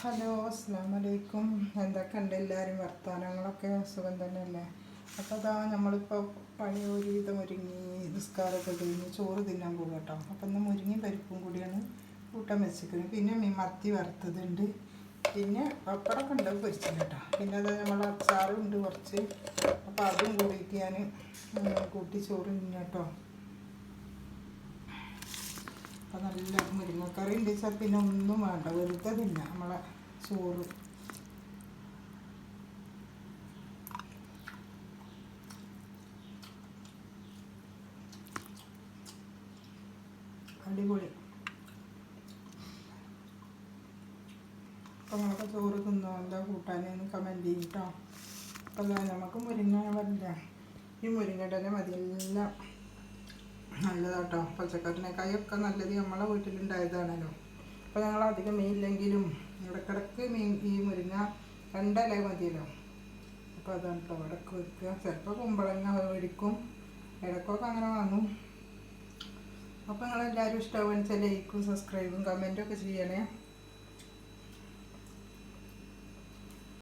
Hello, അസ്സലാമു അലൈക്കും. എന്തൊക്കെയുണ്ട് എല്ലാവരും വർത്തമാനങ്ങളൊക്കെ? സുഖം തന്നെയല്ലേ? അപ്പോൾ അതാ നമ്മളിപ്പോൾ പണി ഒരുവിധം ഒരുങ്ങി നിസ്കാരമൊക്കെ കഴിഞ്ഞ് ചോറ് തിന്നാൻ പോകും കേട്ടോ. അപ്പോൾ ഇന്ന് മുരിങ്ങയും പരിപ്പും കൂടിയാണ് കൂട്ടാൻ വെച്ചിരിക്കുന്നത്. പിന്നെ മത്തി വറുത്തതുണ്ട്, പിന്നെ പപ്പടമൊക്കെ ഉണ്ട് പൊരിച്ചത് കേട്ടോ. പിന്നെ അത് നമ്മളെ അച്ചാറും ഉണ്ട് കുറച്ച്. അപ്പോൾ അതും കൂടിയിട്ട് ഞാൻ കൂട്ടി ചോറ് തിന്നു കേട്ടോ. അപ്പോൾ നല്ല മുരിങ്ങക്കറി ഉണ്ട് വെച്ചാൽ പിന്നെ ഒന്നും വേണ്ട, വെറുതെ തിന്നാം നമ്മളെ ചോറ്. അടിപൊളി. അപ്പോൾ നമ്മളൊക്കെ ചോറ് തിന്നോ, എന്താ കൂട്ടാനെന്ന് കമൻറ്റ് ചെയ്യും കേട്ടോ. അപ്പോൾ നമുക്ക് മുരിങ്ങ വരില്ല, ഈ മുരിങ്ങയുടെ തന്നെ മതി, എല്ലാം നല്ലതാട്ടോ. പച്ചക്കറിനേക്കായൊക്കെ നല്ലത് നമ്മളെ വീട്ടിലുണ്ടായതാണല്ലോ. അപ്പോൾ ഞങ്ങൾ അധികം മീനില്ലെങ്കിലും ഇടയ്ക്കിടയ്ക്ക് ഈ മുരിങ്ങ രണ്ടില മതിയല്ലോ. അപ്പോൾ അതാണ് കേട്ടോ ഇടയ്ക്ക് വെക്കുക. ചിലപ്പോൾ കുമ്പളങ്ങ മേടിക്കും, ഇടയ്ക്കൊക്കെ അങ്ങനെ വാങ്ങും. അപ്പോൾ നിങ്ങളെല്ലാവരും ഇഷ്ടമാവുക വെച്ചാൽ ലൈക്കും സബ്സ്ക്രൈബും കമൻറ്റും ഒക്കെ ചെയ്യണേ.